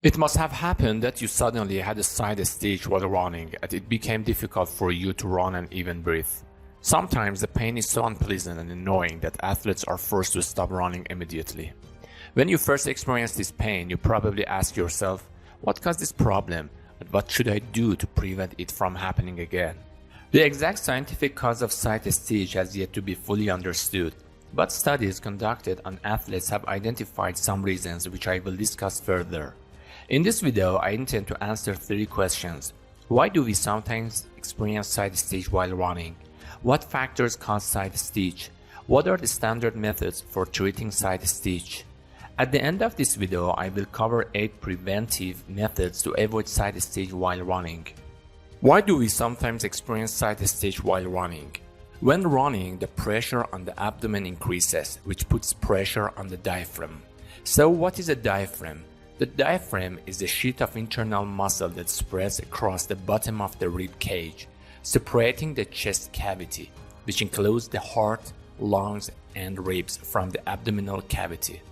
It must have happened that you suddenly had a side stitch while running and it became difficult for you to run and even breathe. Sometimes the pain is so unpleasant and annoying that athletes are forced to stop running immediately. When you first experience this pain, you probably ask yourself, what caused this problem and what should I do to prevent it from happening again? The exact scientific cause of side stitch has yet to be fully understood, but studies conducted on athletes have identified some reasons which I will discuss further. In this video, I intend to answer 3 questions. Why do we sometimes experience side stitch while running? What factors cause side stitch? What are the standard methods for treating side stitch? At the end of this video, I will cover 8 preventive methods to avoid side stitch while running. Why do we sometimes experience side stitch while running? When running, the pressure on the abdomen increases, which puts pressure on the diaphragm. So what is a diaphragm? The diaphragm is a sheet of internal muscle that spreads across the bottom of the rib cage, separating the chest cavity, which includes the heart, lungs, and ribs from the abdominal cavity.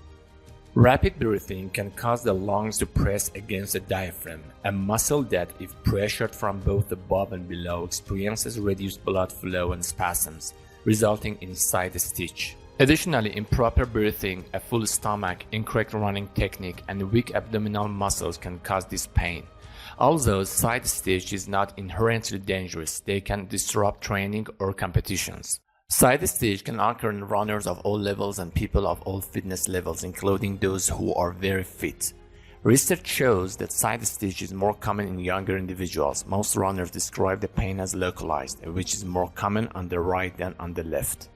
Rapid breathing can cause the lungs to press against the diaphragm, a muscle that, if pressured from both above and below, experiences reduced blood flow and spasms, resulting in side stitch. Additionally, improper breathing, a full stomach, incorrect running technique, and weak abdominal muscles can cause this pain. Although side stitch is not inherently dangerous, they can disrupt training or competitions. Side stitch can occur in runners of all levels and people of all fitness levels, including those who are very fit. Research shows that side stitch is more common in younger individuals. Most runners describe the pain as localized, which is more common on the right than on the left.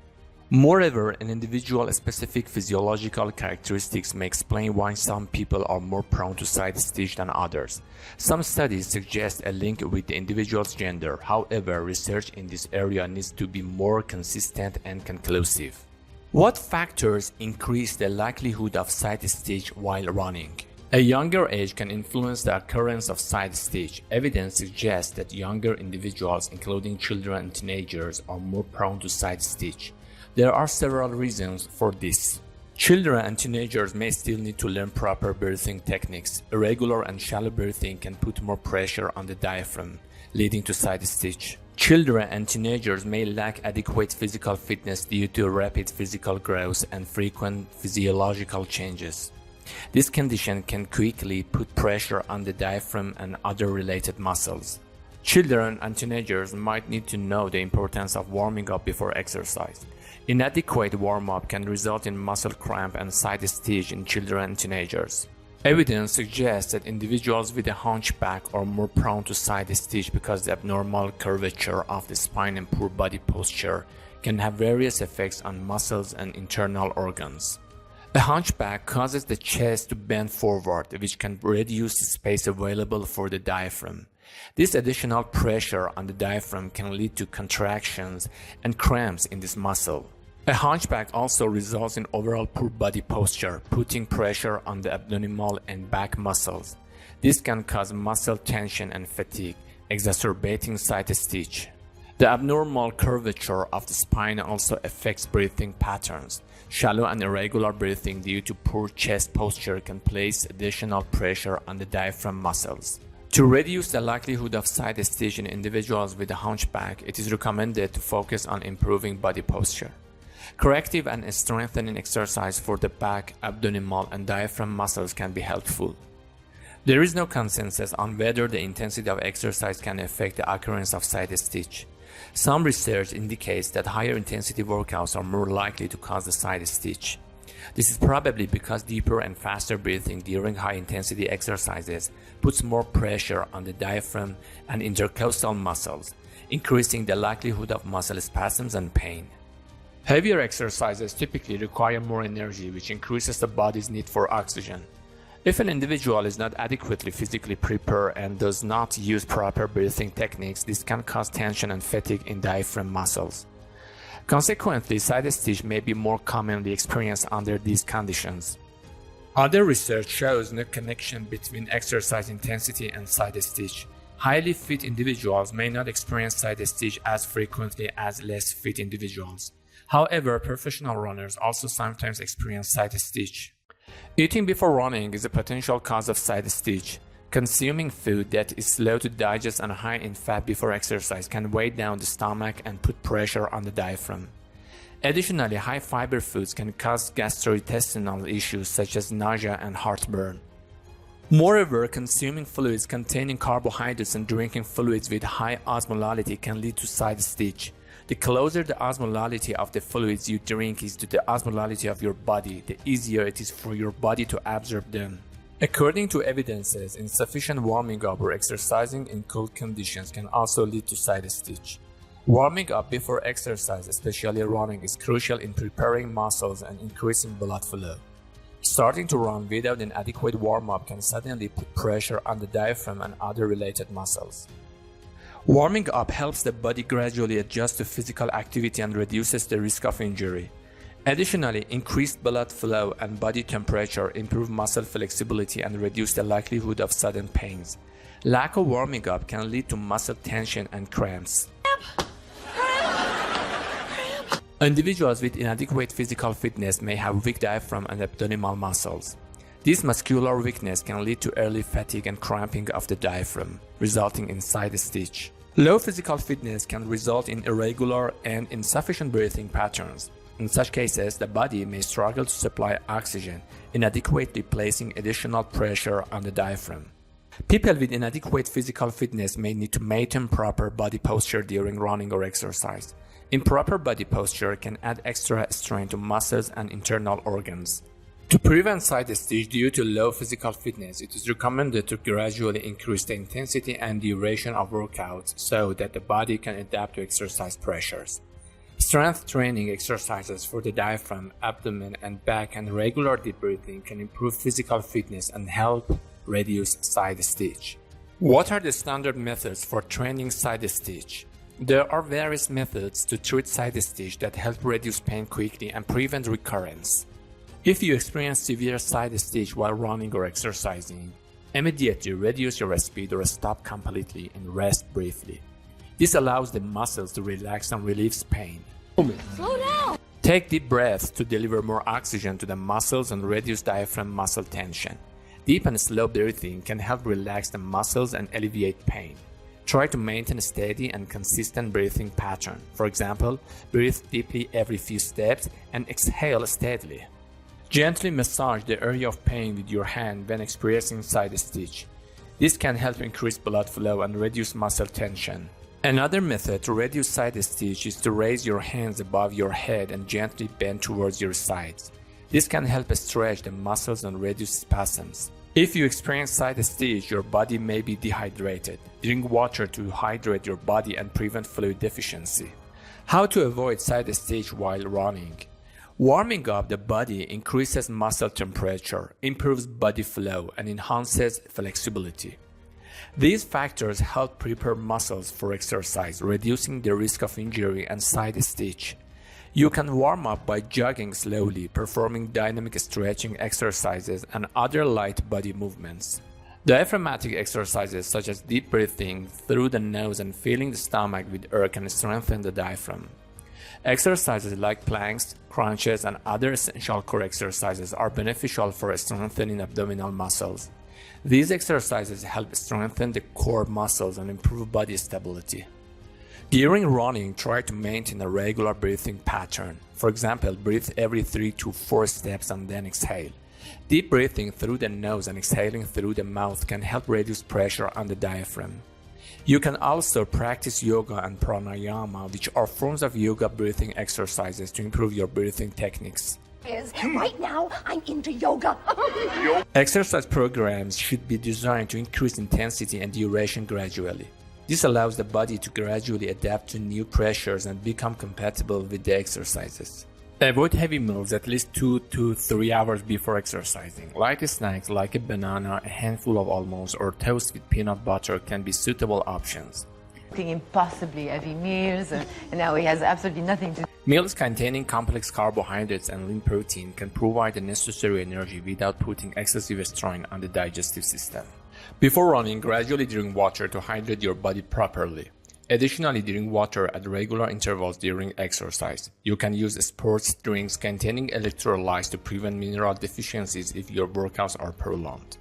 Moreover, an individual's specific physiological characteristics may explain why some people are more prone to side stitch than others. Some studies suggest a link with the individual's gender. However, research in this area needs to be more consistent and conclusive. What factors increase the likelihood of side stitch while running? A younger age can influence the occurrence of side stitch. Evidence suggests that younger individuals, including children and teenagers, are more prone to side stitch. There are several reasons for this. Children and teenagers may still need to learn proper breathing techniques. Irregular and shallow breathing can put more pressure on the diaphragm, leading to side stitch. Children and teenagers may lack adequate physical fitness due to rapid physical growth and frequent physiological changes. This condition can quickly put pressure on the diaphragm and other related muscles. Children and teenagers might need to know the importance of warming up before exercise. Inadequate warm-up can result in muscle cramp and side stitch in children and teenagers. Evidence suggests that individuals with a hunchback are more prone to side stitch because the abnormal curvature of the spine and poor body posture can have various effects on muscles and internal organs. A hunchback causes the chest to bend forward, which can reduce the space available for the diaphragm. This additional pressure on the diaphragm can lead to contractions and cramps in this muscle. A hunchback also results in overall poor body posture, putting pressure on the abdominal and back muscles. This can cause muscle tension and fatigue, exacerbating side stitch. The abnormal curvature of the spine also affects breathing patterns. Shallow and irregular breathing due to poor chest posture can place additional pressure on the diaphragm muscles. To reduce the likelihood of side stitch in individuals with a hunchback, it is recommended to focus on improving body posture. Corrective and strengthening exercise for the back, abdominal, and diaphragm muscles can be helpful. There is no consensus on whether the intensity of exercise can affect the occurrence of side stitch. Some research indicates that higher intensity workouts are more likely to cause the side stitch. This is probably because deeper and faster breathing during high-intensity exercises puts more pressure on the diaphragm and intercostal muscles, increasing the likelihood of muscle spasms and pain. Heavier exercises typically require more energy, which increases the body's need for oxygen. If an individual is not adequately physically prepared and does not use proper breathing techniques, this can cause tension and fatigue in diaphragm muscles. Consequently, side stitch may be more commonly experienced under these conditions. Other research shows no connection between exercise intensity and side stitch. Highly fit individuals may not experience side stitch as frequently as less fit individuals. However, professional runners also sometimes experience side stitch. Eating before running is a potential cause of side stitch. Consuming food that is slow to digest and high in fat before exercise can weigh down the stomach and put pressure on the diaphragm. Additionally, high fiber foods can cause gastrointestinal issues such as nausea and heartburn. Moreover, consuming fluids containing carbohydrates and drinking fluids with high osmolality can lead to side stitch. The closer the osmolality of the fluids you drink is to the osmolality of your body, the easier it is for your body to absorb them. According to evidences, insufficient warming up or exercising in cold conditions can also lead to side stitch. Warming up before exercise, especially running, is crucial in preparing muscles and increasing blood flow. Starting to run without an adequate warm-up can suddenly put pressure on the diaphragm and other related muscles. Warming up helps the body gradually adjust to physical activity and reduces the risk of injury. Additionally, increased blood flow and body temperature improve muscle flexibility and reduce the likelihood of sudden pains. Lack of warming up can lead to muscle tension and cramps. Individuals with inadequate physical fitness may have weak diaphragm and abdominal muscles. This muscular weakness can lead to early fatigue and cramping of the diaphragm, resulting in side stitch. Low physical fitness can result in irregular and insufficient breathing patterns. In such cases, the body may struggle to supply oxygen, inadequately placing additional pressure on the diaphragm. People with inadequate physical fitness may need to maintain proper body posture during running or exercise. Improper body posture can add extra strain to muscles and internal organs. To prevent side stitch due to low physical fitness, it is recommended to gradually increase the intensity and duration of workouts so that the body can adapt to exercise pressures. Strength training exercises for the diaphragm, abdomen, and back and regular deep breathing can improve physical fitness and help reduce side stitch. What are the standard methods for training side stitch? There are various methods to treat side stitch that help reduce pain quickly and prevent recurrence. If you experience severe side stitch while running or exercising, immediately reduce your speed or stop completely and rest briefly. This allows the muscles to relax and relieves pain. Slow down! Take deep breaths to deliver more oxygen to the muscles and reduce diaphragm muscle tension. Deep and slow breathing can help relax the muscles and alleviate pain. Try to maintain a steady and consistent breathing pattern. For example, breathe deeply every few steps and exhale steadily. Gently massage the area of pain with your hand when experiencing side stitch. This can help increase blood flow and reduce muscle tension. Another method to reduce side stitch is to raise your hands above your head and gently bend towards your sides. This can help stretch the muscles and reduce spasms. If you experience side stitch, your body may be dehydrated. Drink water to hydrate your body and prevent fluid deficiency. How to avoid side stitch while running? Warming up the body increases muscle temperature, improves body flow, and enhances flexibility. These factors help prepare muscles for exercise, reducing the risk of injury and side stitch. You can warm up by jogging slowly, performing dynamic stretching exercises and other light body movements. Diaphragmatic exercises such as deep breathing through the nose and filling the stomach with air can strengthen the diaphragm. Exercises like planks, crunches, and other essential core exercises are beneficial for strengthening abdominal muscles. These exercises help strengthen the core muscles and improve body stability. During running, try to maintain a regular breathing pattern. For example, breathe every 3 to 4 steps and then exhale. Deep breathing through the nose and exhaling through the mouth can help reduce pressure on the diaphragm. You can also practice yoga and pranayama, which are forms of yoga breathing exercises to improve your breathing techniques. Right now, I'm into yoga. Exercise programs should be designed to increase intensity and duration gradually. This allows the body to gradually adapt to new pressures and become compatible with the exercises. Avoid heavy meals at least 2 to 3 hours before exercising. Light snacks like a banana, a handful of almonds, or toast with peanut butter can be suitable options. Impossibly heavy meals, and now he has absolutely nothing to do. Meals containing complex carbohydrates and lean protein can provide the necessary energy without putting excessive strain on the digestive system. Before running, gradually drink water to hydrate your body properly. Additionally, drink water at regular intervals during exercise. You can use sports drinks containing electrolytes to prevent mineral deficiencies if your workouts are prolonged.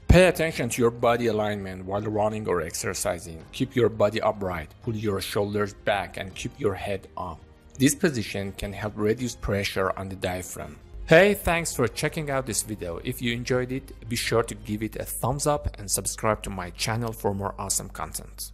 Pay attention to your body alignment while running or exercising. Keep your body upright, pull your shoulders back, and keep your head up. This position can help reduce pressure on the diaphragm. Hey, thanks for checking out this video. If you enjoyed it, be sure to give it a thumbs up and subscribe to my channel for more awesome content.